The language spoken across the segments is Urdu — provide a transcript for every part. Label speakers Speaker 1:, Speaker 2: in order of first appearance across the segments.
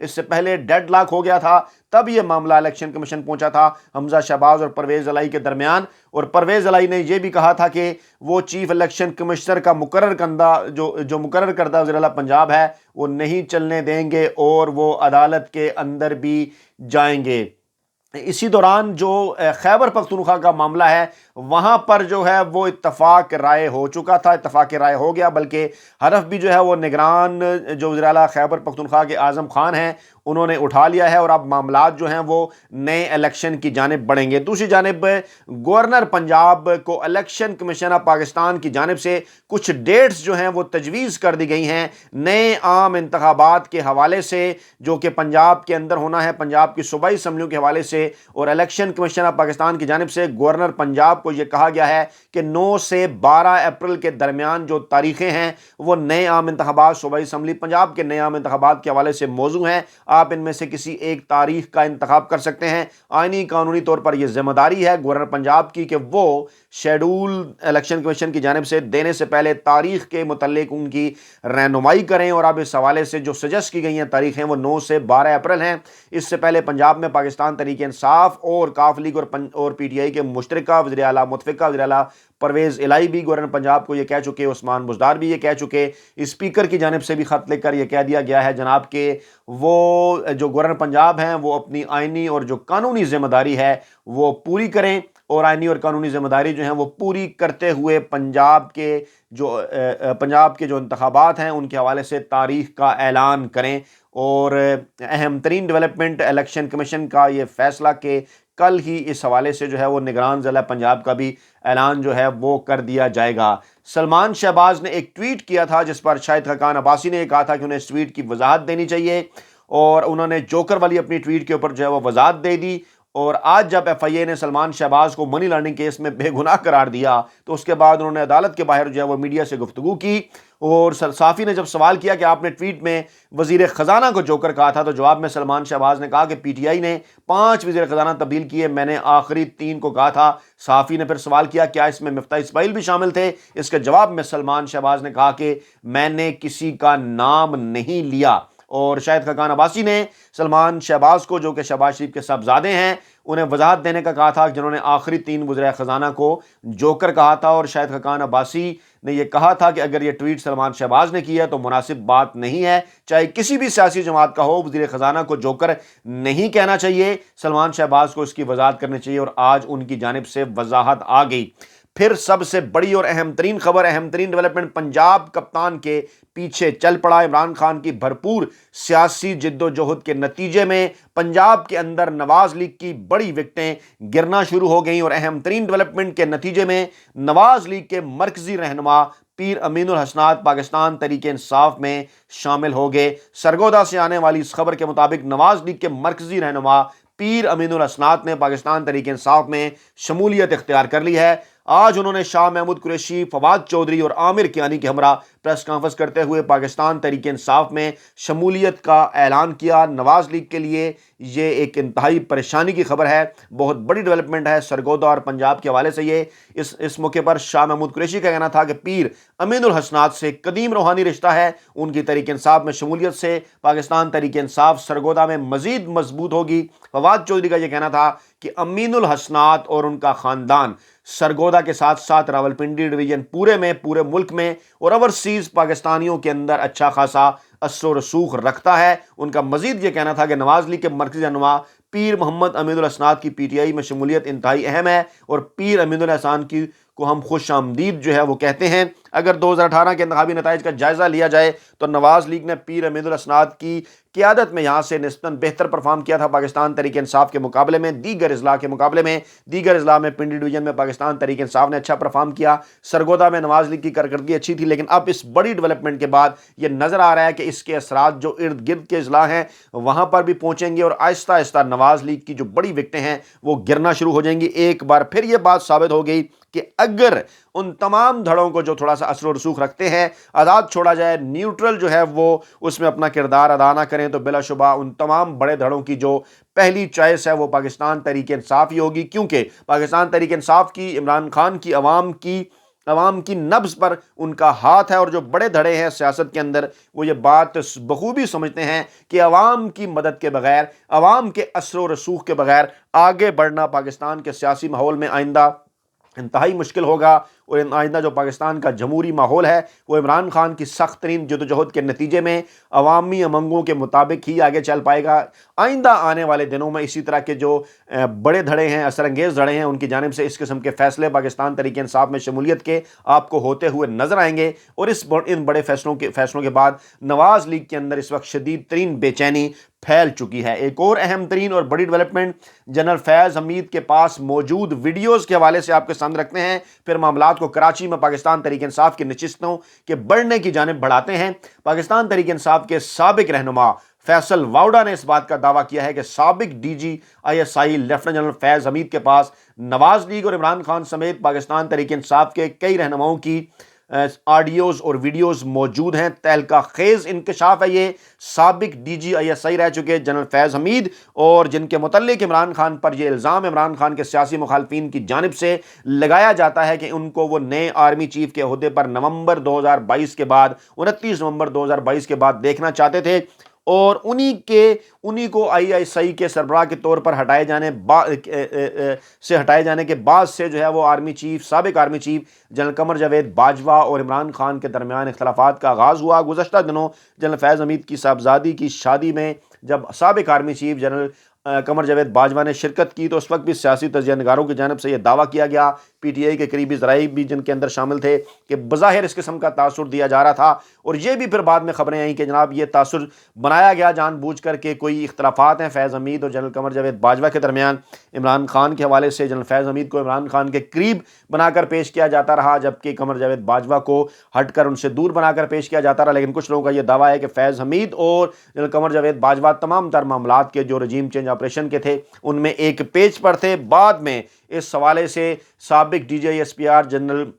Speaker 1: اس سے پہلے ڈیڈ لاک ہو گیا تھا، تب یہ معاملہ الیکشن کمیشن پہنچا تھا حمزہ شہباز اور پرویز الہی کے درمیان، اور پرویز الہی نے یہ بھی کہا تھا کہ وہ چیف الیکشن کمشنر کا مقرر کردہ وزیر اعلیٰ پنجاب ہے وہ نہیں چلنے دیں گے اور وہ عدالت کے اندر بھی جائیں گے۔ اسی دوران جو خیبر پختونخوا کا معاملہ ہے وہاں پر جو ہے وہ اتفاق رائے ہو چکا تھا، اتفاق رائے ہو گیا، بلکہ حلف بھی جو ہے وہ نگران جو وزیر اعلیٰ خیبر پختونخوا کے اعظم خان ہیں انہوں نے اٹھا لیا ہے، اور اب معاملات جو ہیں وہ نئے الیکشن کی جانب بڑھیں گے۔ دوسری جانب گورنر پنجاب کو الیکشن کمیشن آف پاکستان کی جانب سے کچھ ڈیٹس جو ہیں وہ تجویز کر دی گئی ہیں نئے عام انتخابات کے حوالے سے، جو کہ پنجاب کے اندر ہونا ہے، پنجاب کی صوبائی اسمبلیوں کے حوالے سے، اور الیکشن کمیشن آف پاکستان کی جانب سے گورنر پنجاب کو یہ کہا گیا ہے کہ 9 سے 12 اپریل کے درمیان جو تاریخیں ہیں وہ نئے عام انتخابات، صوبائی اسمبلی پنجاب کے نئے عام انتخابات کے حوالے سے موزوں ہیں، آپ ان میں سے کسی ایک تاریخ کا انتخاب کر سکتے ہیں۔ آئینی قانونی طور پر یہ ذمہ داری ہے گورنر پنجاب کی کہ وہ شیڈول الیکشن کمیشن کی جانب سے دینے سے پہلے تاریخ کے متعلق ان کی رہنمائی کریں، اور اب اس حوالے سے جو سجیسٹ کی گئی ہیں تاریخیں وہ 9 سے 12 اپریل ہیں۔ اس سے پہلے پنجاب میں پاکستان تحریک انصاف اور کاف لیگ اور پی ٹی آئی کے مشترکہ وزیر اعلیٰ متفقہ وزیر اعلیٰ پرویز الہی بھی گورنر پنجاب کو یہ کہہ چکے، عثمان بزدار بھی یہ کہہ چکے، اسپیکر کی جانب سے بھی خط لکھ کر یہ کہہ دیا گیا ہے جناب کہ وہ جو گورنر پنجاب ہیں وہ اپنی آئینی اور جو قانونی ذمہ داری ہے وہ پوری کریں، اور آئینی اور قانونی ذمہ داری جو ہیں وہ پوری کرتے ہوئے پنجاب کے جو انتخابات ہیں ان کے حوالے سے تاریخ کا اعلان کریں۔ اور اہم ترین ڈیولپمنٹ الیکشن کمیشن کا یہ فیصلہ کہ کل ہی اس حوالے سے جو ہے وہ نگران ضلع پنجاب کا بھی اعلان جو ہے وہ کر دیا جائے گا۔ سلمان شہباز نے ایک ٹویٹ کیا تھا جس پر شاہد خاقان عباسی نے یہ کہا تھا کہ انہیں اس ٹویٹ کی وضاحت دینی چاہیے، اور انہوں نے جوکر والی اپنی ٹویٹ کے اوپر جو ہے وہ وضاحت دے دی، اور آج جب ایف آئی اے نے سلمان شہباز کو منی لانڈرنگ کیس میں بے گناہ قرار دیا تو اس کے بعد انہوں نے عدالت کے باہر جو ہے وہ میڈیا سے گفتگو کی، اور صحافی نے جب سوال کیا کہ آپ نے ٹویٹ میں وزیر خزانہ کو جوکر کہا تھا، تو جواب میں سلمان شہباز نے کہا کہ پی ٹی آئی نے 5 وزیر خزانہ تبدیل کیے، میں نے آخری 3 کو کہا تھا۔ صحافی نے پھر سوال کیا کیا اس میں مفتاح اسماعیل بھی شامل تھے؟ اس کے جواب میں سلمان شہباز نے کہا کہ میں نے کسی کا نام نہیں لیا، اور شاہد خاقان عباسی نے سلمان شہباز کو جو کہ شہباز شریف کے صاحبزادے ہیں انہیں وضاحت دینے کا کہا تھا جنہوں نے آخری 3 وزراء خزانہ کو جوکر کہا تھا، اور شاہد خاقان عباسی نے یہ کہا تھا کہ اگر یہ ٹویٹ سلمان شہباز نے کیا تو مناسب بات نہیں ہے، چاہے کسی بھی سیاسی جماعت کا ہو، وزیر خزانہ کو جوکر نہیں کہنا چاہیے، سلمان شہباز کو اس کی وضاحت کرنی چاہیے، اور آج ان کی جانب سے وضاحت آ گئی۔ پھر سب سے بڑی اور اہم ترین خبر، اہم ترین ڈیولپمنٹ، پنجاب کپتان کے پیچھے چل پڑا۔ عمران خان کی بھرپور سیاسی جد و جہد کے نتیجے میں پنجاب کے اندر نواز لیگ کی بڑی وکٹیں گرنا شروع ہو گئیں، اور اہم ترین ڈیولپمنٹ کے نتیجے میں نواز لیگ کے مرکزی رہنما پیر امین الحسنات پاکستان تحریک انصاف میں شامل ہو گئے۔ سرگودا سے آنے والی اس خبر کے مطابق نواز لیگ کے مرکزی رہنما پیر امین الحسنات نے پاکستان تحریک انصاف میں شمولیت اختیار کر لی ہے۔ آج انہوں نے شاہ محمود قریشی، فواد چودھری اور عامر کیانی کے ہمراہ پریس کانفرنس کرتے ہوئے پاکستان تحریک انصاف میں شمولیت کا اعلان کیا۔ نواز لیگ کے لیے یہ ایک انتہائی پریشانی کی خبر ہے، بہت بڑی ڈیولپمنٹ ہے سرگودا اور پنجاب کے حوالے سے۔ یہ اس موقع پر شاہ محمود قریشی کا کہنا تھا کہ پیر امین الحسنات سے قدیم روحانی رشتہ ہے، ان کی تحریک انصاف میں شمولیت سے پاکستان تحریک انصاف سرگودا میں مزید مضبوط ہوگی۔ فواد چودھری کا یہ کہنا تھا کہ امین الحسنات اور ان کا خاندان سرگودا کے ساتھ ساتھ راولپنڈی ڈویژن پورے ملک میں اور اوورسیز پاکستانیوں کے اندر اچھا خاصا اثر و رسوخ رکھتا ہے۔ ان کا مزید یہ کہنا تھا کہ نواز لیگ کے مرکزی رہنما پیر محمد امین الحسنات کی پی ٹی آئی میں شمولیت انتہائی اہم ہے، اور پیر امین الحسن کی کو ہم خوش آمدید جو ہے وہ کہتے ہیں۔ اگر 2018 کے انتخابی نتائج کا جائزہ لیا جائے تو نواز لیگ نے پیر امین الحسنات کی قیادت میں یہاں سے نسبتاً بہتر پرفارم کیا تھا پاکستان تحریک انصاف کے مقابلے میں، دیگر اضلاع میں پنڈی ڈویژن میں پاکستان تحریک انصاف نے اچھا پرفارم کیا، سرگودا میں نواز لیگ کی کارکردگی اچھی تھی، لیکن اب اس بڑی ڈیولپمنٹ کے بعد یہ نظر آ رہا ہے کہ اس کے اثرات جو ارد گرد کے اضلاع ہیں وہاں پر بھی پہنچیں گے، اور آہستہ آہستہ نواز لیگ کی جو بڑی وکٹیں ہیں وہ گرنا شروع ہو جائیں گی۔ ایک بار پھر یہ بات ثابت ہو گئی کہ اگر ان تمام دھڑوں کو جو تھوڑا سا اثر و رسوخ رکھتے ہیں آزاد چھوڑا جائے، نیوٹرل جو ہے وہ اس میں اپنا کردار ادا نہ کریں، تو بلا شبہ ان تمام بڑے دھڑوں کی جو پہلی چوائس ہے وہ پاکستان تحریک انصاف ہی ہوگی، کیونکہ پاکستان تحریک انصاف کی، عمران خان کی عوام کی عوام کی نبض پر ان کا ہاتھ ہے، اور جو بڑے دھڑے ہیں سیاست کے اندر وہ یہ بات بخوبی سمجھتے ہیں کہ عوام کی مدد کے بغیر، عوام کے اثر و رسوخ کے بغیر آگے بڑھنا پاکستان کے سیاسی ماحول میں آئندہ انتہائی مشکل ہوگا، اور آئندہ جو پاکستان کا جمہوری ماحول ہے وہ عمران خان کی سخت ترین جدوجہد کے نتیجے میں عوامی امنگوں کے مطابق ہی آگے چل پائے گا۔ آئندہ آنے والے دنوں میں اسی طرح کے جو بڑے دھڑے ہیں، اثر انگیز دھڑے ہیں، ان کی جانب سے اس قسم کے فیصلے پاکستان تحریک انصاف میں شمولیت کے آپ کو ہوتے ہوئے نظر آئیں گے، اور ان بڑے فیصلوں کے بعد نواز لیگ کے اندر اس وقت شدید ترین بے چینی پھیل چکی ہے۔ ایک اور اہم ترین اور بڑی ڈیولپمنٹ جنرل فیض حمید کے پاس موجود ویڈیوز کے حوالے سے آپ کے سامنے رکھتے ہیں، پھر معاملات کو کراچی میں پاکستان تحریک انصاف کی نشستوں کے بڑھنے کی جانب بڑھاتے ہیں۔ پاکستان تحریک انصاف کے سابق رہنما فیصل واؤڈا نے اس بات کا دعویٰ کیا ہے کہ سابق D G I S I lieutenant general Faiz Hameed کے پاس نواز لیگ اور عمران خان سمیت پاکستان تحریک انصاف کے کئی رہنماؤں کی آڈیوز اور ویڈیوز موجود ہیں۔ تہلکہ خیز انکشاف ہے یہ۔ سابق ڈی جی آئی ایس آئی رہ چکے جنرل فیض حمید، اور جن کے متعلق عمران خان پر یہ الزام عمران خان کے سیاسی مخالفین کی جانب سے لگایا جاتا ہے کہ ان کو وہ نئے آرمی چیف کے عہدے پر نومبر 2022 کے بعد 29 نومبر 2022 کے بعد دیکھنا چاہتے تھے، اور انہی کو آئی ایس آئی کے سربراہ کے طور پر ہٹائے جانے کے بعد سے جو ہے وہ سابق army chief general Qamar Javed Bajwa اور عمران خان کے درمیان اختلافات کا آغاز ہوا۔ گزشتہ دنوں جنرل فیض حمید کی صاحبزادی کی شادی میں جب سابق army chief general Qamar Javed Bajwa نے شرکت کی تو اس وقت بھی سیاسی تجزیہ نگاروں کی جانب سے یہ دعویٰ کیا گیا، پی ٹی آئی کے قریبی ذرائع بھی جن کے اندر شامل تھے، کہ بظاہر اس قسم کا تاثر دیا جا رہا تھا، اور یہ بھی پھر بعد میں خبریں آئیں کہ جناب یہ تاثر بنایا گیا جان بوجھ کر کے کوئی اختلافات ہیں فیض حمید اور جنرل قمر جاوید باجوہ کے درمیان۔ عمران خان کے حوالے سے جنرل فیض حمید کو عمران خان کے قریب بنا کر پیش کیا جاتا رہا، جبکہ قمر جاوید باجوہ کو ہٹ کر ان سے دور بنا کر پیش کیا جاتا رہا، لیکن کچھ لوگوں کا یہ دعویٰ ہے کہ فیض حمید اور جنرل قمر جاوید باجوہ تمام تر معاملات کے جو رجیم چینج آپریشن کے تھے ان میں ایک پیج پر تھے۔ بعد میں اس حوالے سے سابق D G I S P R general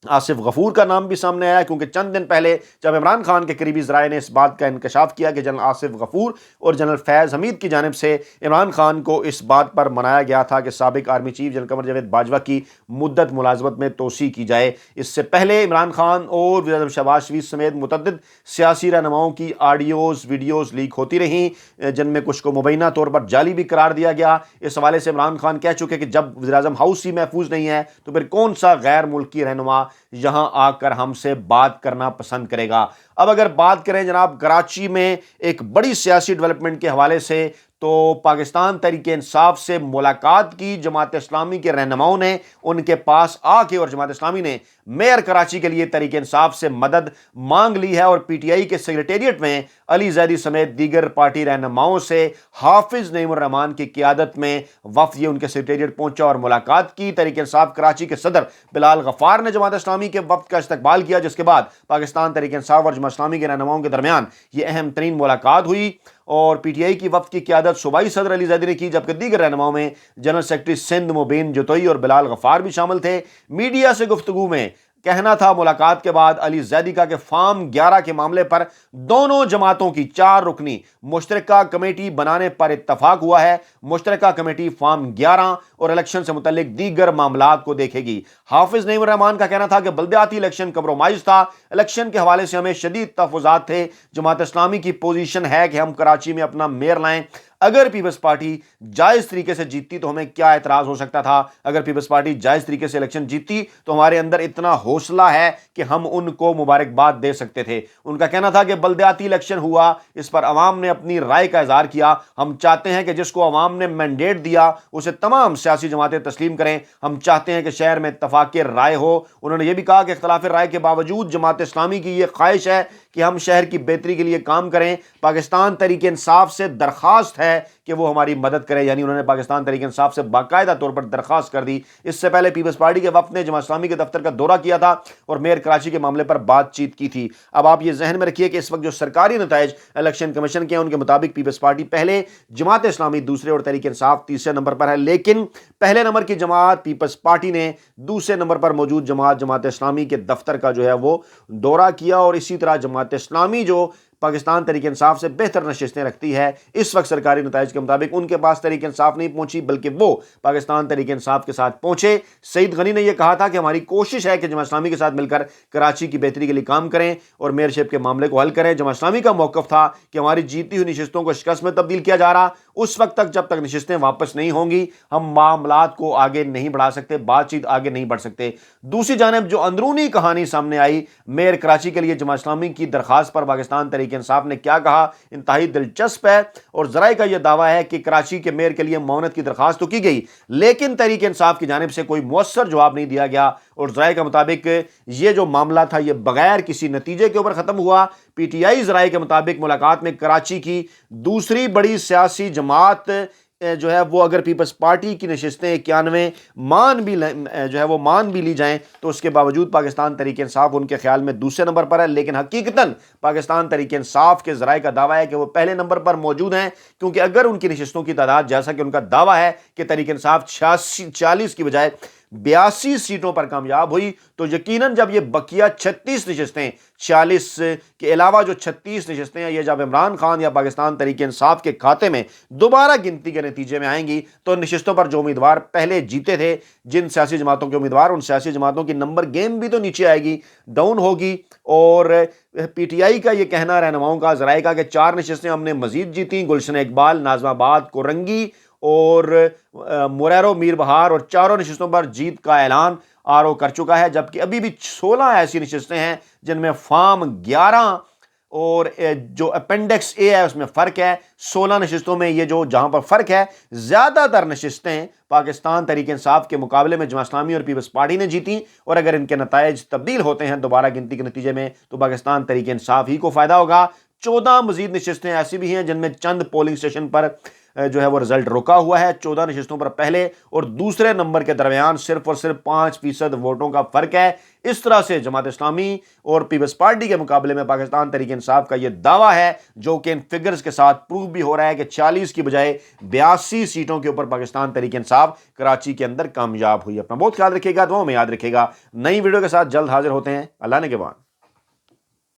Speaker 1: Asif Ghafoor کا نام بھی سامنے آیا، کیونکہ چند دن پہلے جب عمران خان کے قریبی ذرائع نے اس بات کا انکشاف کیا کہ جنرل آصف غفور اور جنرل فیض حمید کی جانب سے عمران خان کو اس بات پر منایا گیا تھا کہ سابق army chief general Qamar Javed Bajwa کی مدت ملازمت میں توسیع کی جائے۔ اس سے پہلے عمران خان اور وزیر اعظم شہباز شریف سمیت متعدد سیاسی رہنماؤں کی آڈیوز ویڈیوز لیک ہوتی رہیں، جن میں کچھ کو مبینہ طور پر جعلی بھی قرار دیا گیا۔ اس حوالے سے عمران خان کہہ چکے کہ جب وزیر اعظم ہاؤس ہی محفوظ نہیں ہے تو پھر کون سا غیر ملکی رہنما یہاں آ کر ہم سے بات کرنا پسند کرے گا۔ اب اگر بات کریں جناب کراچی میں ایک بڑی سیاسی ڈیولپمنٹ کے حوالے سے، تو پاکستان تحریک انصاف سے ملاقات کی جماعت اسلامی کے رہنماؤں نے ان کے پاس آ کے، اور جماعت اسلامی نے میئر کراچی کے لیے تحریک انصاف سے مدد مانگ لی ہے، اور پی ٹی آئی کے سیکریٹریٹ میں علی زیدی سمیت دیگر پارٹی رہنماؤں سے حافظ نعیم الرحمان کی قیادت میں وفد یہ ان کے سیکریٹریٹ پہنچا اور ملاقات کی۔ تحریک انصاف کراچی کے صدر بلال غفار نے جماعت اسلامی کے وفد کا استقبال کیا، جس کے بعد پاکستان تحریک انصاف اور جماعت اسلامی کے رہنماؤں کے درمیان یہ اہم ترین ملاقات ہوئی، اور پی ٹی آئی کی وفد کی قیادت صوبائی صدر علی زیدی نے کی، جبکہ دیگر رہنماؤں میں جنرل سیکرٹری سندھ مبین جتوئی اور بلال غفار بھی شامل تھے۔ میڈیا سے گفتگو میں کہنا تھا ملاقات کے بعد علی زیدی کا کہ فارم 11 کے معاملے پر دونوں جماعتوں کی 4 رکنی مشترکہ کمیٹی بنانے پر اتفاق ہوا ہے۔ مشترکہ کمیٹی فارم 11 اور الیکشن سے متعلق دیگر معاملات کو دیکھے گی۔ حافظ نعیم الرحمان کا کہنا تھا کہ بلدیاتی الیکشن کمپرومائز تھا، الیکشن کے حوالے سے ہمیں شدید تحفظات تھے۔ جماعت اسلامی کی پوزیشن ہے کہ ہم کراچی میں اپنا میئر لائیں، اگر پیپلز پارٹی جائز طریقے سے جیتتی تو ہمیں کیا اعتراض ہو سکتا تھا؟ اگر پیپلز پارٹی جائز طریقے سے الیکشن جیتتی تو ہمارے اندر اتنا حوصلہ ہے کہ ہم ان کو مبارکباد دے سکتے تھے۔ ان کا کہنا تھا کہ بلدیاتی الیکشن ہوا، اس پر عوام نے اپنی رائے کا اظہار کیا، ہم چاہتے ہیں کہ جس کو عوام نے مینڈیٹ دیا اسے تمام سیاسی جماعتیں تسلیم کریں، ہم چاہتے ہیں کہ شہر میں اتفاق رائے ہو۔ انہوں نے یہ بھی کہا کہ اختلاف رائے کے باوجود جماعت اسلامی کی یہ خواہش ہے کہ ہم شہر کی بہتری کے لیے کام کریں۔ پاکستان تحریک انصاف سے درخواست ہے کہ وہ ہماری مدد کرے، یعنی انہوں نے پاکستان تحریک انصاف سے باقاعدہ طور پر درخواست کر دی۔ اس سے پہلے پیپلز پارٹی کے وفد نے جماعت اسلامی کے دفتر کا دورہ کیا تھا اور میئر کراچی کے معاملے پر بات چیت کی تھی۔ اب آپ یہ ذہن میں رکھیے کہ اس وقت جو سرکاری نتائج الیکشن کمیشن کے ہیں ان کے مطابق پیپلز پارٹی پہلے، جماعت اسلامی دوسرے اور تحریک انصاف تیسرے نمبر پر ہے، لیکن پہلے نمبر کی جماعت پیپلز پارٹی نے دوسرے نمبر پر موجود جماعت اسلامی کے دفتر کا جو ہے وہ دورہ کیا، اور اسی طرح جماعت اسلامی جو پاکستان تحریک انصاف سے بہتر نشستیں رکھتی ہے۔ اس وقت سرکاری نتائج کے مطابق ان کے پاس تحریک انصاف نہیں پہنچی بلکہ وہ پاکستان تحریک انصاف کے ساتھ پہنچے۔ سعید غنی نے یہ کہا تھا کہ ہماری کوشش ہے کہ جماعت اسلامی کے ساتھ مل کر کراچی کی بہتری کے لیے کام کریں اور میئرشپ کے معاملے کو حل کریں۔ جماعت اسلامی کا موقف تھا کہ ہماری جیتی ہوئی نشستوں کو شکست میں تبدیل کیا جا رہا، اس وقت تک جب تک نشستیں واپس نہیں ہوں گی ہم معاملات کو آگے نہیں بڑھا سکتے، بات چیت آگے نہیں بڑھ سکتے۔ دوسری جانب جو اندرونی کہانی سامنے آئی میئر کراچی کے لیے جماعت اسلامی کی درخواست پر پاکستان تحریک انصاف نے کیا کہا، انتہائی دلچسپ ہے۔ اور ذرائع کا یہ دعویٰ ہے کہ کراچی کے میئر کے لیے معاونت کی درخواست تو کی گئی لیکن تحریک انصاف کی جانب سے کوئی مؤثر جواب نہیں دیا گیا، اور ذرائع کے مطابق یہ جو معاملہ تھا یہ بغیر کسی نتیجے کے اوپر ختم ہوا۔ پی ٹی آئی ذرائع کے مطابق ملاقات میں کراچی کی دوسری بڑی سیاسی جماعت جو ہے وہ اگر پیپلز پارٹی کی نشستیں 91 مان بھی لی جائیں تو اس کے باوجود پاکستان تحریک انصاف ان کے خیال میں دوسرے نمبر پر ہے، لیکن حقیقتاً پاکستان تحریک انصاف کے ذرائع کا دعویٰ ہے کہ وہ پہلے نمبر پر موجود ہیں، کیونکہ اگر ان کی نشستوں کی تعداد جیسا کہ ان کا دعویٰ ہے کہ تحریک انصاف 40 کی بجائے 82 سیٹوں پر کامیاب ہوئی تو یقیناً جب یہ بقیہ 36 نشستیں 40 کے علاوہ جو 36 نشستیں ہیں یہ جب عمران خان یا پاکستان تحریک انصاف کے کھاتے میں دوبارہ گنتی کے نتیجے میں آئیں گی تو نشستوں پر جو امیدوار پہلے جیتے تھے جن سیاسی جماعتوں کے امیدوار، ان سیاسی جماعتوں کی نمبر گیم بھی تو نیچے آئے گی، ڈاؤن ہوگی۔ اور پی ٹی آئی کا یہ کہنا، رہنماؤں کا، ذرائع کا، کہ 4 نشستیں ہم نے مزید جیتیں، گلشن اقبال، ناظم آباد، کورنگی اور موریرو میر بہار، اور چاروں نشستوں پر جیت کا اعلان آر او کر چکا ہے، جبکہ ابھی بھی 16 ایسی نشستیں ہیں جن میں فارم 11 اور جو اپینڈکس اے ہے اس میں فرق ہے۔ 16 نشستوں میں یہ جہاں پر فرق ہے، زیادہ تر نشستیں پاکستان تحریک انصاف کے مقابلے میں جماعت اسلامی اور پیپلز پارٹی نے جیتی، اور اگر ان کے نتائج تبدیل ہوتے ہیں دوبارہ گنتی کے نتیجے میں تو پاکستان تحریک انصاف ہی کو فائدہ ہوگا۔ 14 مزید نشستیں ایسی بھی ہیں جن میں چند پولنگ اسٹیشن پر جو ہے وہ رزلٹ رکا ہوا ہے۔ 14 نشستوں پر پہلے اور دوسرے نمبر کے درمیان صرف اور صرف 5% ووٹوں کا فرق ہے۔ اس طرح سے جماعت اسلامی اور پیپلز پارٹی کے مقابلے میں پاکستان تحریک انصاف کا یہ دعویٰ ہے، جو کہ ان فگرز کے ساتھ پروف بھی ہو رہا ہے، کہ 40 کی بجائے 82 سیٹوں کے اوپر پاکستان تحریک انصاف کراچی کے اندر کامیاب ہوئی۔ اپنا بہت خیال رکھیے گا، دعاؤں میں یاد رکھیے گا۔ نئی ویڈیو کے ساتھ جلد حاضر ہوتے ہیں۔ اللہ نے کے بعد